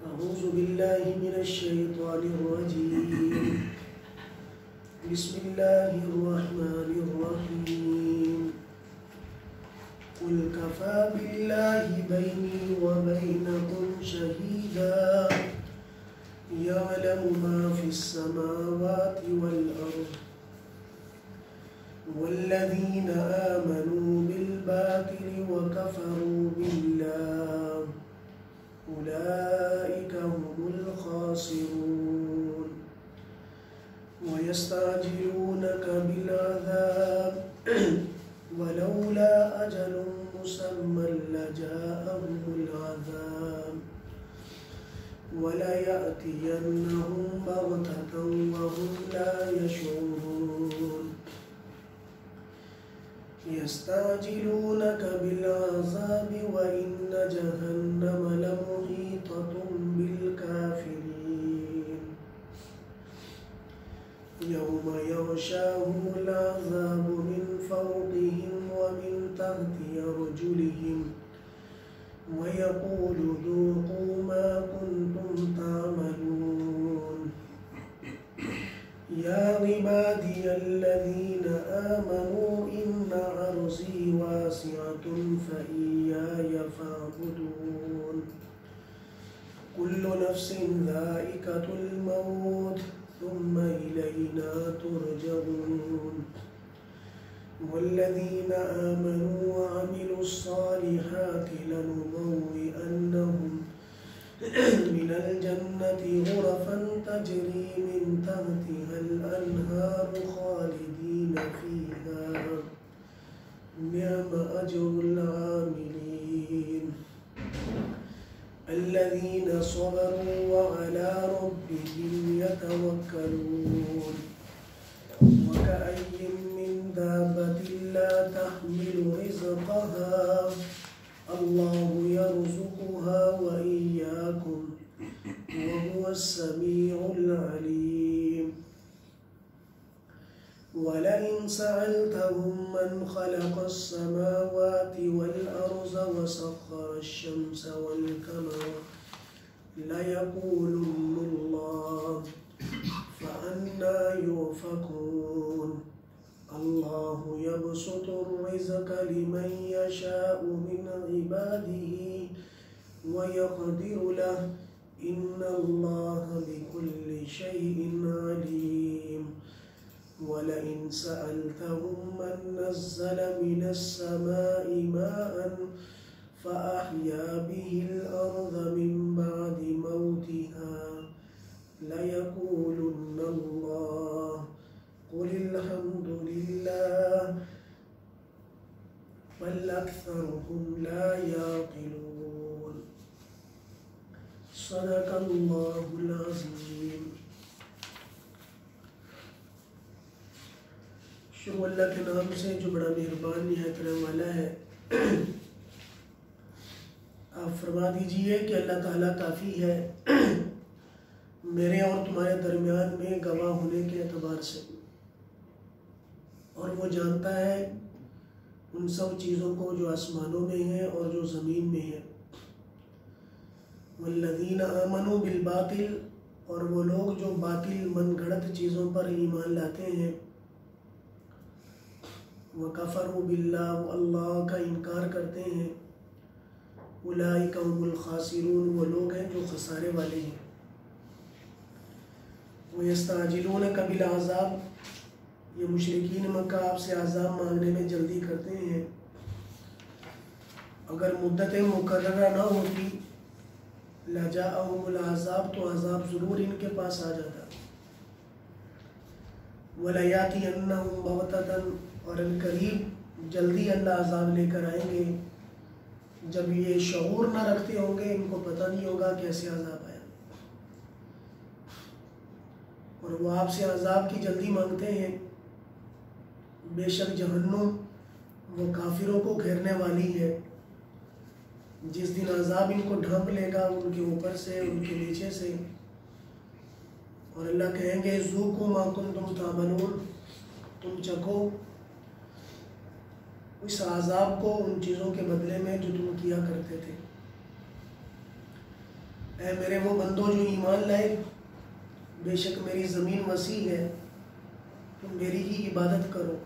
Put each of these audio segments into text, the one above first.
أعوذ بالله من الشيطان الرجيم بسم الله الرحمن الرحيم قل كفى بالله بيني وبينكم شهيدا يعلم ما في السماوات والأرض والذين آمنوا بالباطل وكفروا بالله أولئك هم الخاسرون ويستعجلونك بالعذاب ولولا أجل مسمى لجاءهم العذاب وليأتينهم بغتة وهم لا يشعرون يستعجلونك بالعذاب وإن جهنم لمحيطة بالكافرين يوم يغشاهم العذاب من فوقهم ومن تحت أرجلهم ويقول ذوقوا ما كنتم تعملون يا عبادي الذين آمنوا إن أرضي واسعة فإياي فاعبدون كل نفس ذائقة الموت ثم إلينا ترجعون والذين آمنوا وعملوا الصالحات لنبوئنهم من الجنة غرفا تجري من تحتها الأنهار خالدين فيها نعم أجر العاملين الذين صبروا وعلى ربهم يتوكلون وكأي من دابة لا تحمل رزقها الله يرزقها وإياكم وهو السميع العليم ولئن سألتهم من خلق السماوات والأرض وسخر الشمس والقمر ليقولن الله فأنى يؤفكون الله يبسط الرزق لمن يشاء من عباده ويقدر له إن الله بكل شيء عليم ولئن سألتهم من نزل من السماء ماء فأحيا به الأرض من بعد موتها ليقولن الله قل الحمد لله بل أكثرهم لا يعقلون صدق الله العظيم شروع اللہ کے نام سے جو بڑا مہربان نہایت رحم والا ہے۔ آپ فرما دیجئے کہ اللہ تعالیٰ کافی ہے میرے اور تمہارے درمیان میں گواہ ہونے کے اعتبار سے، اور وہ جانتا ہے ان سب چیزوں کو جو آسمانوں میں ہیں اور جو زمین میں ہیں۔ والذین آمنوا بالباطل، اور وہ لوگ جو باطل من گھڑت چیزوں پر ایمان لاتے ہیں، وکفروا باللہ، وہ اللہ کا انکار کرتے ہیں، اولئک هم الخاسرون، وہ لوگ ہیں جو خسارے والے ہیں۔ وَيَسْتَعْجِلُونَكَ بِالْعَذَابِ، یہ مشرکین مکہ آپ سے عذاب مانگنے میں جلدی کرتے ہیں۔ اگر مدت مقررہ نہ ہوتی لَجَاءَهُمُ الْعَذَابُ، تو عذاب ضرور ان کے پاس آ جاتا۔ وَلَيَأْتِيَنَّهُمْ بَغْتَةً، اور ان قریب جلدی اللہ عذاب لے کر آئیں گے، جب یہ شعور نہ رکھتے ہوں گے، ان کو پتہ نہیں ہوگا کیسے عذاب آیا، اور وہ آپ سے عذاب کی جلدی مانگتے ہیں۔ بے شک جہنم وہ کافروں کو گھیرنے والی ہے، جس دن عذاب ان کو ڈھانپ لے گا، ان کے اوپر سے، ان کے نیچے سے، اور اللہ کہیں گے ذوقوا ما کنتم تعملون، تم چکھو اس عذاب کو ان چیزوں کے بدلے میں جو تم کیا کرتے تھے۔ اے میرے وہ بندوں جو ایمان لائے، بے شک میری زمین وسیع ہے، تم میری ہی عبادت کرو۔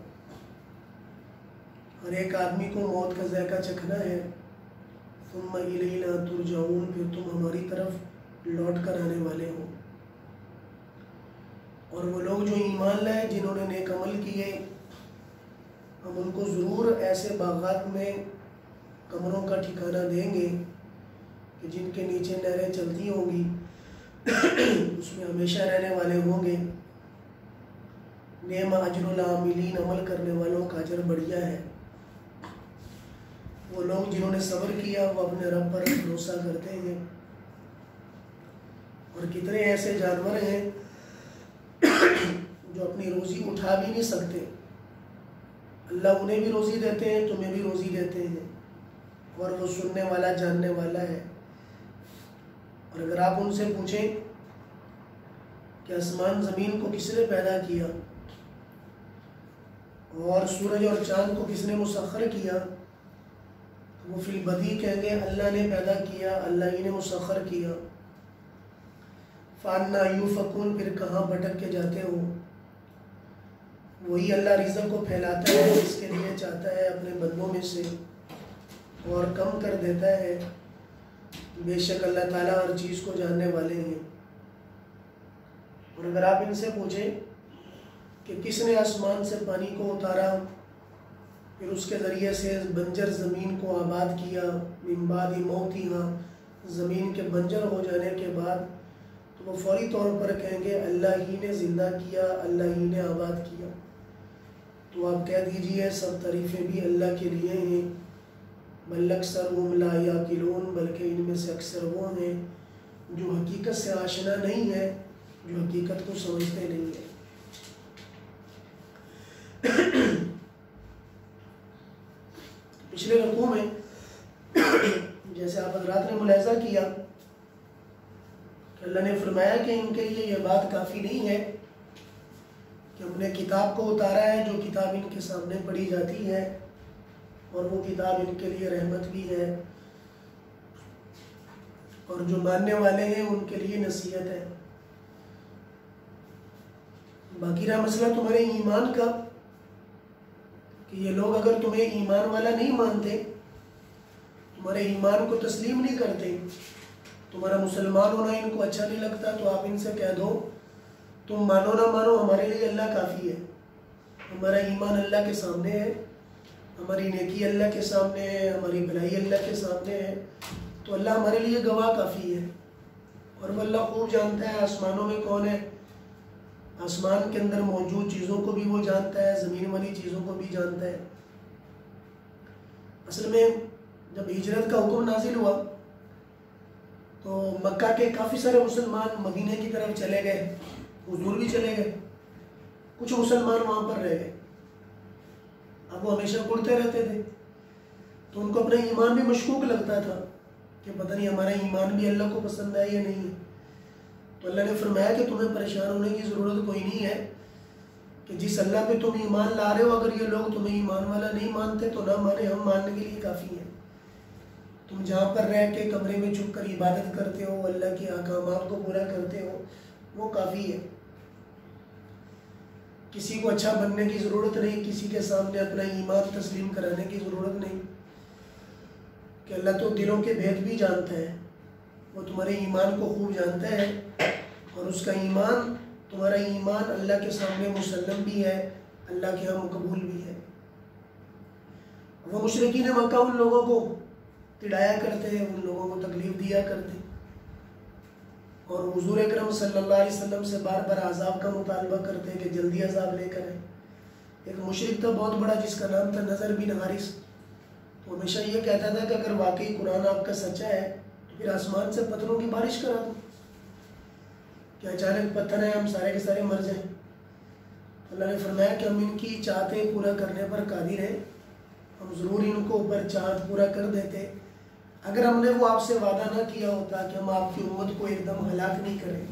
ہر ایک آدمی کو موت کا ذائقہ چکھنا ہے، ثم الینا ترجعون، پھر تم ہماری طرف لوٹ کر آنے والے ہو۔ اور وہ لوگ جو ایمان لائے، جنہوں نے نیک عمل کیے، ہم ان کو ضرور ایسے باغات میں کمروں کا ٹھکانہ دیں گے کہ جن کے نیچے نہریں چلتی ہوں گی، اس میں ہمیشہ رہنے والے ہوں گے۔ نعم اجر العاملین، عمل کرنے والوں کا اجر بڑھیا ہے۔ وہ لوگ جنہوں نے صبر کیا، وہ اپنے رب پر بھروسہ کرتے ہیں۔ اور کتنے ایسے جانور ہیں جو اپنی روزی اٹھا بھی نہیں سکتے، اللہ انہیں بھی روزی دیتے ہیں، تمہیں بھی روزی دیتے ہیں، اور وہ سننے والا جاننے والا ہے۔ اور اگر آپ ان سے پوچھیں کہ آسمان زمین کو کس نے پیدا کیا اور سورج اور چاند کو کس نے مسخر کیا، تو وہ فی البدیہہ کہیں گے اللہ نے پیدا کیا، اللہ ہی نے مسخر کیا۔ فَأَنَّىٰ يُؤْفَكُونَ، پھر کہاں بھٹک کے جاتے ہو۔ وہی اللہ رزق کو پھیلاتا ہے جس کے لیے چاہتا ہے اپنے بندوں میں سے، اور کم کر دیتا ہے۔ بے شک اللہ تعالیٰ ہر چیز کو جاننے والے ہیں۔ اور اگر آپ ان سے پوچھیں کہ کس نے آسمان سے پانی کو اتارا، پھر اس کے ذریعے سے بنجر زمین کو آباد کیا، من بعد موتہا، زمین کے بنجر ہو جانے کے بعد، تو وہ فوری طور پر کہیں گے اللہ ہی نے زندہ کیا، اللہ ہی نے آباد کیا۔ تو آپ کہہ دیجئے سب تعریفیں بھی اللہ کے لیے ہیں، بل اکثرهم لا یعقلون، بلکہ ان میں سے اکثر وہ ہیں جو حقیقت سے آشنا نہیں ہے، جو حقیقت کو سمجھتے نہیں ہیں۔ پچھلے رکوع میں جیسے آپ حضرات نے ملاحظہ کیا کہ اللہ نے فرمایا کہ ان کے لیے یہ بات کافی نہیں ہے کہ ہم نے کتاب کو اتارا ہے، جو کتاب ان کے سامنے پڑھی جاتی ہے، اور وہ کتاب ان کے لیے رحمت بھی ہے، اور جو ماننے والے ہیں ان کے لیے نصیحت ہے۔ باقی رہا مسئلہ تمہارے ایمان کا، کہ یہ لوگ اگر تمہیں ایمان والا نہیں مانتے، تمہارے ایمان کو تسلیم نہیں کرتے، تمہارا مسلمان ہونا ان کو اچھا نہیں لگتا، تو آپ ان سے کہہ دو تم مانو نہ مانو، ہمارے لیے اللہ کافی ہے۔ ہمارا ایمان اللہ کے سامنے ہے، ہماری نیکی اللہ کے سامنے ہے، ہماری بھلائی اللہ کے سامنے ہے، تو اللہ ہمارے لیے گواہ کافی ہے۔ اور وہ اللہ خوب جانتا ہے آسمانوں میں کون ہے، آسمان کے اندر موجود چیزوں کو بھی وہ جانتا ہے، زمین والی چیزوں کو بھی جانتا ہے۔ اصل میں جب ہجرت کا حکم نازل ہوا تو مکہ کے کافی سارے مسلمان مدینے کی طرف چلے گئے، حضور بھی چلے گئے، کچھ مسلمان وہاں پر رہ گئے۔ اب وہ ہمیشہ اڑتے رہتے تھے، تو ان کو اپنا ایمان بھی مشکوک لگتا تھا کہ پتہ نہیں ہمارا ایمان بھی اللہ کو پسند ہے یا نہیں ہے۔ تو اللہ نے فرمایا کہ تمہیں پریشان ہونے کی ضرورت کوئی نہیں ہے، کہ جس اللہ پہ تم ایمان لا رہے ہو، اگر یہ لوگ تمہیں ایمان والا نہیں مانتے تو نہ مانے، ہم ماننے کے لیے کافی ہیں۔ تم جہاں پر رہ کے کمرے میں چھپ کر عبادت کرتے ہو، اللہ کے احکامات کو پورا کرتے ہو، وہ کافی ہے۔ کسی کو اچھا بننے کی ضرورت نہیں، کسی کے سامنے اپنا ایمان تسلیم کرانے کی ضرورت نہیں، کہ اللہ تو دلوں کے بھید بھی جانتا ہے، وہ تمہارے ایمان کو خوب جانتا ہے، اور اس کا ایمان، تمہارا ایمان اللہ کے سامنے مسلم بھی ہے، اللہ کے ہاں مقبول بھی ہے۔ وہ مشرکین مکہ ان لوگوں کو تڑایا کرتے ہیں، ان لوگوں کو تکلیف دیا کرتے ہیں، اور حضور اکرم صلی اللہ علیہ وسلم سے بار بار عذاب کا مطالبہ کرتے ہیں کہ جلدی عذاب لے کر آئیں۔ ایک مشرک تھا بہت بڑا جس کا نام تھا نضر بن حارث، تو ہمیشہ یہ کہتا تھا کہ اگر واقعی قرآن آپ کا سچا ہے تو پھر آسمان سے پتھروں کی بارش کرا دو، کہ اچانک پتھر ہیں ہم سارے کے سارے مر جائیں۔ اللہ نے فرمایا کہ ہم ان کی چاہتے پورا کرنے پر قادر ہیں، ہم ضرور ان کو اوپر چاہت پورا کر دیتے، اگر ہم نے وہ آپ سے وعدہ نہ کیا ہوتا کہ ہم آپ کی امت کو ایک دم ہلاک نہیں کریں،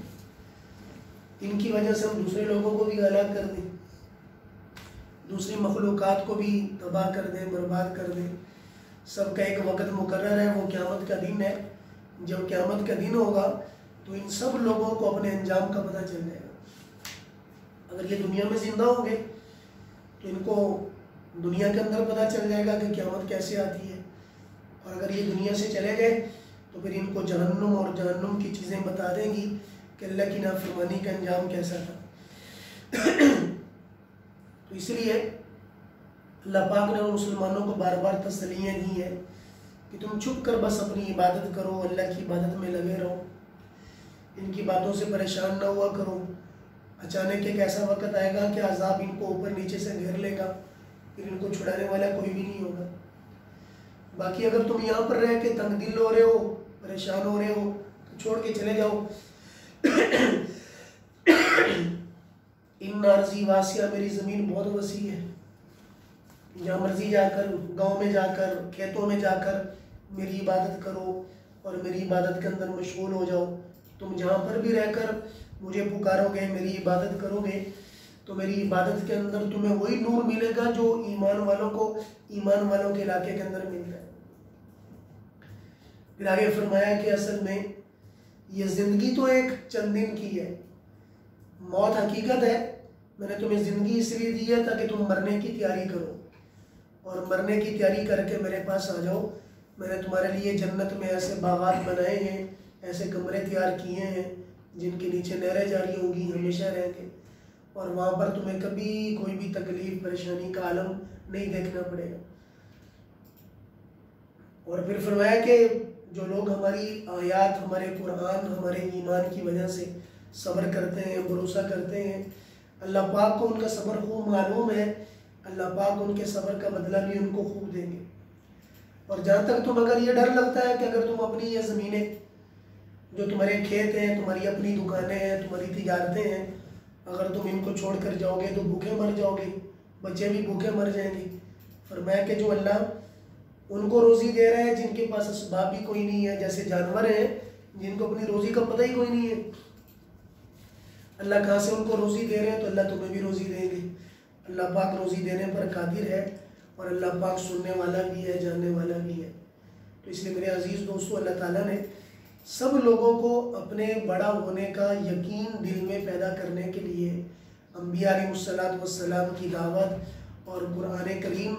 ان کی وجہ سے ہم دوسرے لوگوں کو بھی ہلاک کر دیں، دوسری مخلوقات کو بھی تباہ کر دیں، برباد کر دیں۔ سب کا ایک وقت مقرر ہے، وہ قیامت کا دن ہے، جب قیامت کا دن ہوگا تو ان سب لوگوں کو اپنے انجام کا پتہ چل جائے گا۔ اگر یہ دنیا میں زندہ ہوں گے تو ان کو دنیا کے اندر پتہ چل جائے گا کہ قیامت کیسے آتی ہے، اور اگر یہ دنیا سے چلے گئے تو پھر ان کو جہنم اور جہنم کی چیزیں بتا دیں گی کہ اللہ کی نافرمانی کا انجام کیسا تھا۔ تو اس لیے اللہ پاک نے مسلمانوں کو بار بار تسلیاں دی ہیں کہ تم چھپ کر بس اپنی عبادت کرو، اللہ کی عبادت میں لگے رہو، ان کی باتوں سے پریشان نہ ہوا کرو۔ اچانک ایک ایسا وقت آئے گا کہ عذاب ان کو اوپر نیچے سے گھیر لے گا، پھر ان کو چھڑانے والا کوئی بھی نہیں ہوگا۔ باقی اگر تم یہاں پر رہ کے تنگ دل ہو رہے ہو، پریشان ہو رہے ہو، تو چھوڑ کے چلے جاؤ۔ ان ارضی واسعہ، میری زمین بہت وسیع ہے، جہاں مرضی جا کر، گاؤں میں جا کر، کھیتوں میں جا کر میری عبادت کرو اور میری عبادت کے اندر مشغول ہو جاؤ۔ تم جہاں پر بھی رہ کر مجھے پکارو گے، میری عبادت کرو گے، تو میری عبادت کے اندر تمہیں وہی نور ملے گا جو ایمان والوں کو ایمان والوں کے علاقے کے اندر ملتا ہے۔ پھر آگے فرمایا کہ اصل میں یہ زندگی تو ایک چند دن کی ہے، موت حقیقت ہے۔ میں نے تمہیں زندگی اس لیے دی ہے تاکہ تم مرنے کی تیاری کرو، اور مرنے کی تیاری کر کے میرے پاس آ جاؤ۔ میں نے تمہارے لیے جنت میں ایسے باغات بنائے ہیں، ایسے کمرے تیار کیے ہیں جن کے نیچے نہریں جاری ہوں گی، ہمیشہ رہیں گے، اور وہاں پر تمہیں کبھی کوئی بھی تکلیف پریشانی کا عالم نہیں دیکھنا پڑے گا۔ اور پھر فرمایا کہ جو لوگ ہماری آیات، ہمارے قرآن، ہمارے ایمان کی وجہ سے صبر کرتے ہیں، بھروسہ کرتے ہیں، اللہ پاک کو ان کا صبر خوب معلوم ہے، اللہ پاک ان کے صبر کا بدلہ بھی ان کو خوب دیں گے۔ اور جہاں تک تم اگر یہ ڈر لگتا ہے کہ اگر تم اپنی یہ زمینیں، جو تمہارے کھیت ہیں، تمہاری اپنی دکانیں ہیں، تمہاری تجارتیں ہیں، اگر تم ان کو چھوڑ کر جاؤ گے تو بھوکے مر جاؤ گے، بچے بھی بھوکے مر جائیں گے۔ فرمایا کہ جو اللہ ان کو روزی دے رہا ہے جن کے پاس اسباب بھی کوئی نہیں ہے، جیسے جانور ہیں جن کو اپنی روزی کا پتہ ہی کوئی نہیں ہے، اللہ کہاں سے ان کو روزی دے رہے ہیں، تو اللہ تمہیں بھی روزی دیں گے۔ اللہ پاک روزی دینے پر قادر ہے، اور اللہ پاک سننے والا بھی ہے، جاننے والا بھی ہے۔ تو اس لیے میرے عزیز دوستو، اللہ تعالیٰ نے سب لوگوں کو اپنے بڑا ہونے کا یقین دل میں پیدا کرنے کے لیے انبیاء علیہ السلام کی دعوت اور قرآن کریم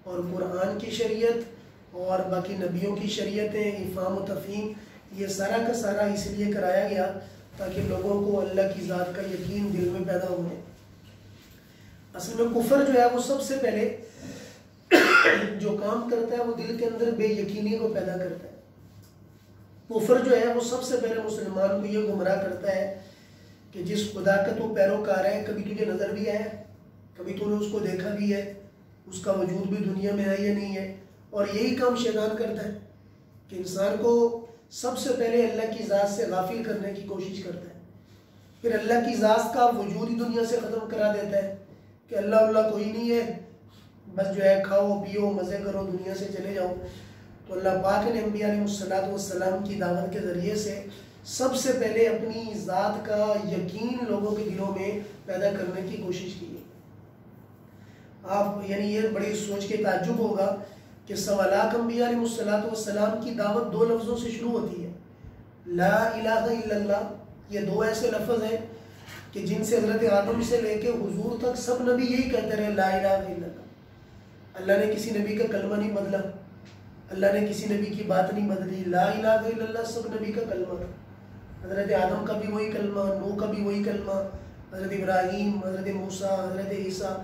اور قرآن کی شریعت اور باقی نبیوں کی شریعتیں، افہام و تفہیم، یہ سارا کا سارا اس لیے کرایا گیا تاکہ لوگوں کو اللہ کی ذات کا یقین دل میں پیدا ہو جائے۔ اصل میں کفر جو ہے وہ سب سے پہلے جو کام کرتا ہے وہ دل کے اندر بے یقینی کو پیدا کرتا ہے۔ کفر جو ہے وہ سب سے پہلے مسلمان کو یہ گمراہ کرتا ہے کہ جس خدا کا تو پیروکار ہے، کبھی تجھے نظر بھی آیا، کبھی تو نے اس کو دیکھا بھی ہے، اس کا وجود بھی دنیا میں ہے یا نہیں ہے۔ اور یہی کام شیطان کرتا ہے کہ انسان کو سب سے پہلے اللہ کی ذات سے غافل کرنے کی کوشش کرتا ہے، پھر اللہ کی ذات کا وجود ہی دنیا سے ختم کرا دیتا ہے کہ اللہ کوئی نہیں ہے، بس جو ہے کھاؤ پیو مزے کرو، دنیا سے چلے جاؤ۔ تو اللہ پاک نے انبیاء علیہ السلام کی دعوت کے ذریعے سے سب سے پہلے اپنی ذات کا یقین لوگوں کے دلوں میں پیدا کرنے کی کوشش کی ہے۔ آپ یعنی یہ بڑی سوچ کے تعجب ہوگا کہ سوالات انبیاء علیہ السلام کی دعوت دو لفظوں سے شروع ہوتی ہے، لا الہ الا اللہ۔ یہ دو ایسے لفظ ہیں کہ جن سے حضرت آدم سے لے کے حضور تک سب نبی یہی کہتے رہے، لا الہ الا اللہ۔ اللہ نے کسی نبی کا کلمہ نہیں بدلا، اللہ نے کسی نبی کی بات نہیں بدلی، لا الہ الا اللہ سب نبی کا کلمہ تھا۔ حضرت آدم کا بھی وہی کلمہ، نوح کا بھی وہی کلمہ، حضرت ابراہیم، حضرت موسیٰ، حضرت عیسیٰ،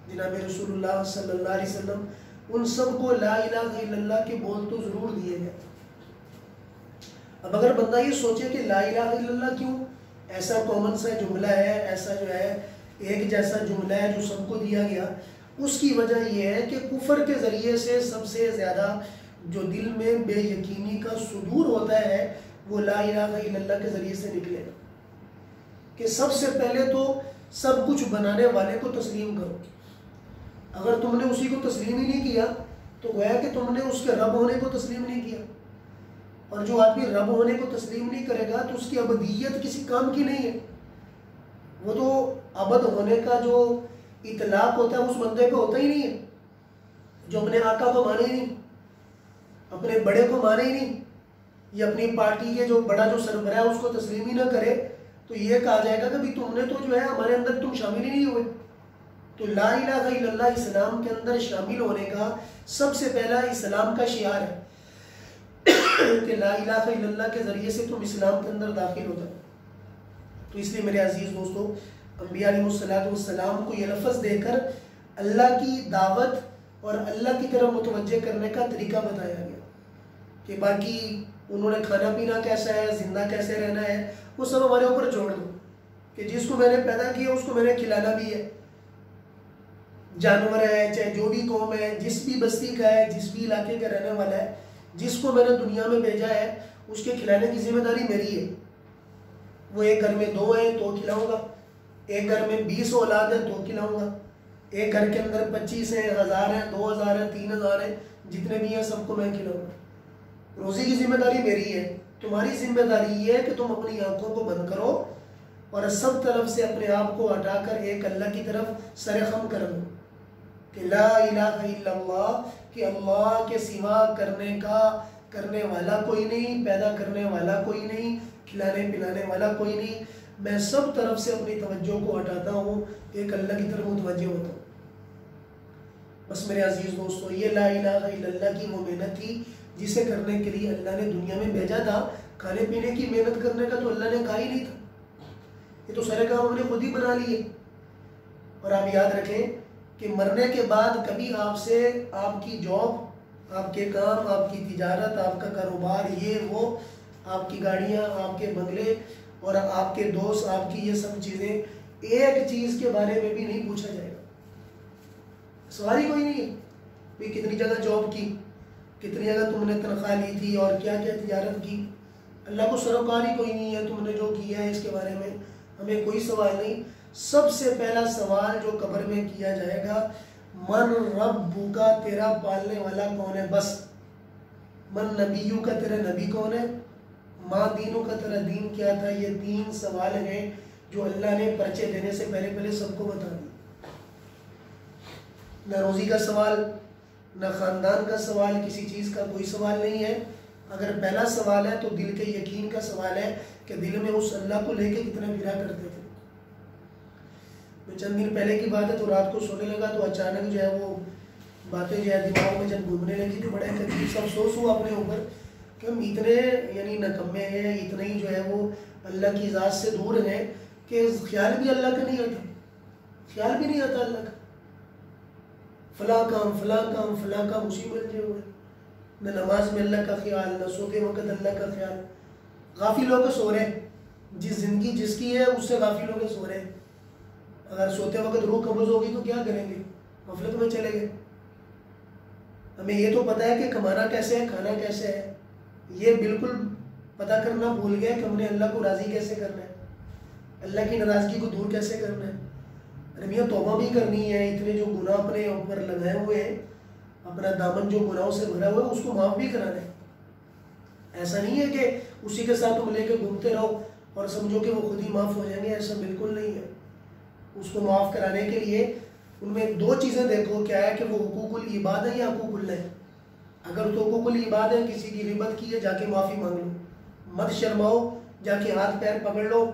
جناب رسول اللہ صلی اللہ علیہ وسلم، ان سب کو لا الہ الا اللہ کے بول تو ضرور دیے گئے۔ اب اگر بندہ یہ سوچے کہ لا الہ الا اللہ کیوں، ایسا کامن سا جملہ ہے، ایسا جو ہے ایک جیسا جملہ ہے جو سب کو دیا گیا، اس کی وجہ یہ ہے کہ کفر کے ذریعے سے سب سے زیادہ جو دل میں بے یقینی کا صدور ہوتا ہے وہ لا الہ الا اللہ کے ذریعے سے نکلے گا، کہ سب سے پہلے تو سب کچھ بنانے والے کو تسلیم کرو۔ اگر تم نے اسی کو تسلیم ہی نہیں کیا تو گویا کہ تم نے اس کے رب ہونے کو تسلیم نہیں کیا، اور جو آدمی رب ہونے کو تسلیم نہیں کرے گا تو اس کی ابدیت کسی کام کی نہیں ہے۔ وہ تو ابد ہونے کا جو اطلاق ہوتا ہے اس بندے پہ ہوتا ہی نہیں ہے جو اپنے آقا کو مانے ہی نہیں، اپنے بڑے کو مانے ہی نہیں، یہ اپنی پارٹی کے جو بڑا جو سربراہ ہے اس کو تسلیم ہی نہ کرے تو یہ کہا جائے گا کہ بھی تم نے تو جو ہے ہمارے اندر تم شامل ہی نہیں ہوئے۔ تو لا الہ الا اللہ اسلام کے اندر شامل ہونے کا سب سے پہلا اسلام کا شعار ہے کہ لا الہ الا اللہ کے ذریعے سے تم اسلام کے اندر داخل ہوتا ہے۔ تو اس لیے میرے عزیز دوستو، انبیاء علیہ السلام کو یہ لفظ دے کر اللہ کی دعوت اور اللہ کی طرف متوجہ کرنے کا طریقہ بتایا گیا کہ باقی انہوں نے کھانا پینا کیسا ہے، زندہ کیسے رہنا ہے، وہ سب ہمارے اوپر چھوڑ دو کہ جس کو میں نے پیدا کیا اس کو میں نے کھلانا بھی ہے۔ جانور ہے، چاہے جو بھی قوم ہے، جس بھی بستی کا ہے، جس بھی علاقے کا رہنے والا ہے، جس کو میں نے دنیا میں بھیجا ہے اس کے کھلانے کی ذمہ داری میری ہے۔ وہ ایک گھر میں 2 ہیں تو کھلاؤں گا، ایک گھر میں 20 اولاد ہے تو کھلاؤں گا، ایک گھر کے اندر 25 ہیں، 1000 ہیں، 2000 ہیں، 3000 ہیں، جتنے بھی ہیں سب کو میں کھلاؤں گا۔ روزی کی ذمہ داری میری ہے، تمہاری ذمہ داری یہ ہے کہ تم اپنی آنکھوں کو بند کرو اور سب طرف سے اپنے آپ کو ہٹا کر ایک اللہ کی طرف سر خم کر دو کہ لا الہ الا اللہ، کہ اللہ کے سوا کرنے والا کوئی نہیں، پیدا کرنے والا کوئی نہیں، کھلانے پلانے والا کوئی نہیں، میں سب طرف سے اپنی توجہ کو ہٹاتا ہوں، ایک اللہ کی طرف متوجہ ہوتا ہوں۔ بس میرے عزیز دوستو، یہ لا الہ الا اللہ کی وہ محنت تھی جسے کرنے کے لیے اللہ نے دنیا میں بھیجا تھا۔ کھانے پینے کی محنت کرنے کا تو اللہ نے کہا ہی نہیں تھا، یہ تو سارے کام ہم نے خود ہی بنا لیے۔ اور آپ یاد رکھیں کہ مرنے کے بعد کبھی آپ سے آپ کی جاب، آپ کے کام، آپ کی تجارت، آپ کا کاروبار، یہ وہ، آپ کی گاڑیاں، آپ کے بنگلے اور آپ کے دوست، آپ کی یہ سب چیزیں، ایک چیز کے بارے میں بھی نہیں پوچھا جائے گا۔ سوال ہی کوئی نہیں ہے بھی کتنی جگہ جاب کی، کتنی جگہ تم نے تنخواہ لی تھی اور کیا کیا تجارت کی۔ اللہ کو سروکار ہی کوئی نہیں ہے، تم نے جو کیا ہے اس کے بارے میں ہمیں کوئی سوال نہیں۔ سب سے پہلا سوال جو قبر میں کیا جائے گا، من ربک کا، تیرا پالنے والا کون ہے، بس۔ من نبیو کا، تیرا نبی کون ہے، ما دینو کا، تیرا دین کیا تھا۔ یہ 3 سوال ہیں جو اللہ نے پرچے دینے سے پہلے سب کو بتا دی۔ نہ روزی کا سوال، نہ خاندان کا سوال، کسی چیز کا کوئی سوال نہیں ہے۔ اگر پہلا سوال ہے تو دل کے یقین کا سوال ہے کہ دل میں اس اللہ کو لے کے کتنا پھرا کرتے تھے۔ میں چند دن پہلے کی بات ہے تو رات کو سونے لگا تو اچانک جو ہے وہ باتیں جو ہے دماغ میں جب گھومنے لگی تو بڑا ایک عجیب سا افسوس ہوا اپنے اوپر کہ ہم اتنے یعنی نکمے ہیں، اتنے ہی جو ہے وہ اللہ کی ذات سے دور ہیں کہ خیال بھی اللہ کا نہیں آتا، خیال بھی نہیں آتا اللہ کا۔ فلاں کام اسی میں الجھے ہوئے، نہ نماز میں اللہ کا خیال، نہ سوتے وقت اللہ کا خیال۔ غافل ہو کے سو رہے ہیں، جس زندگی جس کی ہے اس سے غافل ہو کے سو رہے ہیں۔ اگر سوتے وقت روح قبض ہوگی تو کیا کریں گے، غفلت میں چلے گئے۔ ہمیں یہ تو پتہ ہے کہ کمانا کیسے ہے، کھانا کیسے ہے، یہ بالکل پتہ کرنا بھول گئے کہ ہم نے اللہ کو راضی کیسے کرنا ہے، اللہ کی ناراضگی کو دور کیسے کرنا ہے۔ میاں توبہ بھی کرنی ہے، اتنے جو گناہ اپنے اوپر لگائے ہوئے ہیں، اپنا دامن جو گناہوں سے بھرا ہوا ہے اس کو معاف بھی کرانا ہے۔ ایسا نہیں ہے کہ اسی کے ساتھ تم لے کے گھومتے رہو اور سمجھو کہ وہ خود ہی معاف ہو جائیں گے، ایسا بالکل نہیں ہے۔ اس کو معاف کرانے کے لیے ان میں 2 چیزیں دیکھو، کیا ہے کہ وہ حقوق العباد ہے یا حقوق اللہ ہے۔ اگر تو حقوق العباد ہے، کسی کی غیبت کی ہے، جا کے معافی مانگ لو، مت شرماؤ، جا کے ہاتھ پیر پکڑ لو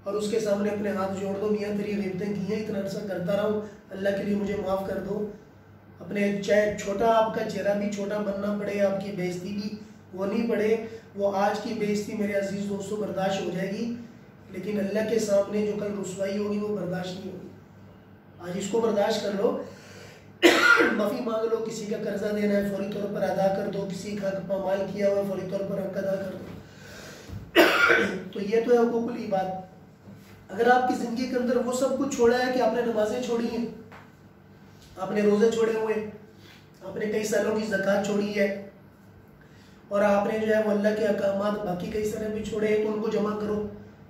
اور اس کے سامنے اپنے ہاتھ جوڑ دو، میاں تیری غیبتیں کی ہیں، اتنا عرصہ کرتا رہا ہوں، اللہ کے لیے مجھے معاف کر دو۔ اپنے چاہے چھوٹا آپ کا چہرہ بھی چھوٹا بننا پڑے، آپ کی بے عزتی بھی ہونی پڑے، وہ آج کی بے عزتی میرے عزیز دوستوں برداشت ہو جائے گی، لیکن اللہ کے سامنے جو کل رسوائی ہوگی وہ برداشت نہیں ہوگی۔ آج اس کو برداشت کر لو، معافی مانگ لو، کسی کا قرضہ دینا ہے فوری طور پر ادا کر دو، کسی کا پامال کیا ہوا ہے فوری طور پر حق ادا کر دو۔ تو یہ تو ہے حقوق العباد۔ اگر آپ کی زندگی کے اندر وہ سب کچھ چھوڑا ہے کہ آپ نے نمازیں چھوڑی ہیں، آپ نے روزے چھوڑے ہوئے، آپ نے کئی سالوں کی زکوٰۃ چھوڑی ہے، اور آپ نے جو ہے وہ اللہ کے احکامات باقی کئی سارے بھی چھوڑے ہیں، تو ان کو جمع کرو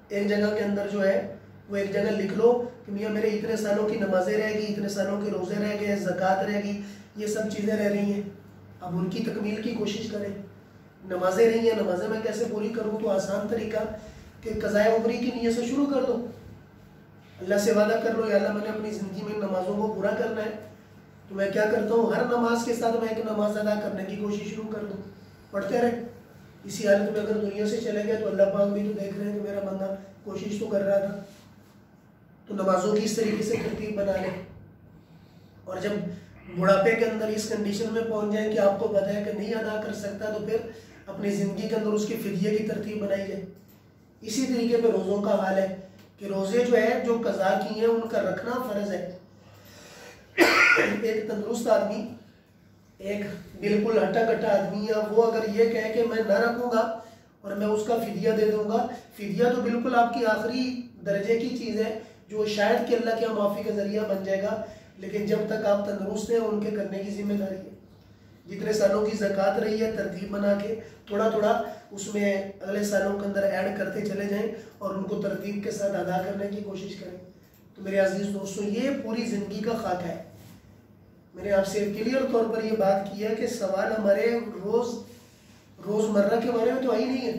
ایک جگہ کے اندر، جو ہے وہ ایک جگہ لکھ لو کہ میاں میرے اتنے سالوں کی نمازیں رہ گئی، اتنے سالوں کے روزے رہ گئے، زکوٰۃ رہ گئی، یہ سب چیزیں رہ رہی ہیں، اب ان کی تکمیل کی کوشش کریں۔ نمازیں رہی ہیں، نمازیں میں کیسے پوری کروں؟ تو آسان طریقہ کہ قضاء عمری کی نیت سے شروع کر دو، اللہ سے وعدہ کر لو، یا اللہ میں نے اپنی زندگی میں نمازوں کو پورا کرنا ہے، تو میں کیا کرتا ہوں، ہر نماز کے ساتھ میں ایک نماز ادا کرنے کی کوشش شروع کر دوں، پڑھتے رہے۔ اسی حالت میں اگر دنیا سے چلے گئے تو اللہ پاک بھی تو دیکھ رہے ہیں کہ میرا بندہ کوشش تو کر رہا تھا. تو نمازوں کی اس طریقے سے ترتیب بنا لیں. اور جب بڑھاپے کے اندر اس کنڈیشن میں پہنچ جائیں کہ آپ کو پتہ ہے کہ نہیں ادا کر سکتا تو پھر اپنی زندگی کے اندر اس کی فدیے کی ترتیب بنائی جائے. اسی طریقے پہ روزوں کا حال ہے کہ روزے جو ہے جو قضا کی ہیں ان کا رکھنا فرض ہے. ایک تندرست آدمی، ایک بالکل ہٹا کٹا آدمی ہے، وہ اگر یہ کہے کہ میں نہ رکھوں گا اور میں اس کا فدیہ دے دوں گا، فدیہ تو بالکل آپ کی آخری درجے کی چیز ہے جو شاید کہ اللہ کے معافی کا ذریعہ بن جائے گا، لیکن جب تک آپ تندرست ہیں ان کے کرنے کی ذمہ داری ہے. جتنے سالوں کی زکوٰۃ رہی ہے ترتیب بنا کے تھوڑا تھوڑا اس میں اگلے سالوں کے اندر ایڈ کرتے چلے جائیں اور ان کو ترتیب کے ساتھ ادا کرنے کی کوشش کریں. تو میرے عزیز دوستوں، یہ پوری زندگی کا خاکہ ہے. میں نے آپ سے کلیئر طور پر یہ بات کی ہے کہ سوال ہمارے روزمرہ کے بارے میں تو آئی نہیں ہے،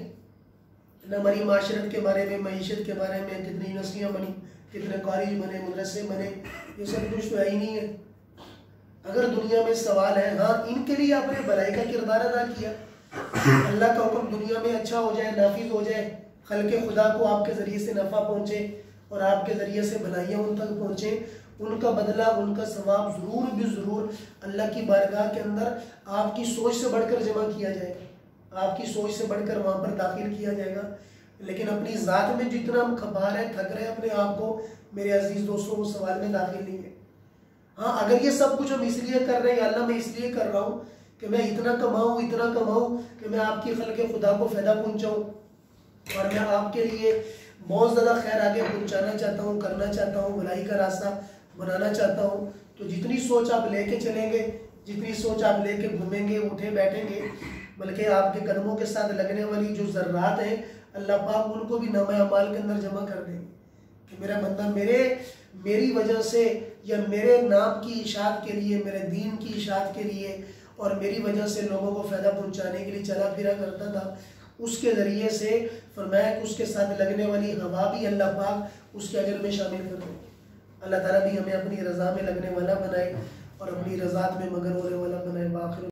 نہ ہماری معاشرت کے بارے میں، معیشت کے بارے میں، کتنی یونیورسٹیاں بنی، کتنے کالج بنے، مدرسے بنے، یہ سب کچھ تو آئی نہیں ہے. اگر دنیا میں سوال ہے، ہاں ان کے لیے آپ نے بھلائی کا کردار ادا کیا، اللہ کا حکم دنیا میں اچھا ہو جائے، نافذ ہو جائے، خلق خدا کو آپ کے ذریعے سے نفع پہنچے اور آپ کے ذریعے سے بھلائیاں ان تک پہنچیں، ان کا بدلہ، ان کا ثواب ضرور بھی ضرور اللہ کی بارگاہ کے اندر آپ کی سوچ سے بڑھ کر جمع کیا جائے گا، آپ کی سوچ سے بڑھ کر وہاں پر داخل کیا جائے گا. لیکن اپنی ذات میں جتنا ہم کھپا رہے ہیں، تھک رہے ہیں اپنے آپ کو، میرے عزیز دوستوں وہ سوال میں داخل نہیں ہے. ہاں اگر یہ سب کچھ ہم اس لیے کر رہے ہیں، یا اللہ میں اس لیے کر رہا ہوں کہ میں اتنا کماؤں کہ میں آپ کی خلق خدا کو فائدہ پہنچاؤں اور میں آپ کے لیے بہت زیادہ خیر آگے پہنچانا چاہتا ہوں، کرنا چاہتا ہوں، بھلائی کا راستہ بنانا چاہتا ہوں، تو جتنی سوچ آپ لے کے چلیں گے، جتنی سوچ آپ لے کے گھومیں گے، اٹھے بیٹھیں گے، بلکہ آپ کے قدموں کے ساتھ لگنے والی جو ذرات ہیں اللہ پاک ان کو بھی نامہ اعمال کے اندر جمع کر دیں کہ میرا بندہ میری وجہ سے یا میرے نام کی اشاعت کے لیے، میرے دین کی اشاعت کے لیے اور میری وجہ سے لوگوں کو فائدہ پہنچانے کے لیے چلا پھرا کرتا تھا. اس کے ذریعے سے فرمایا کہ اس کے ساتھ لگنے والی ہوا بھی اللہ پاک اس کے اجر میں شامل کر دیں. اللہ تعالیٰ بھی ہمیں اپنی رضا میں لگنے والا بنائے اور اپنی رضات میں مگن ہونے والا بنائے. باخر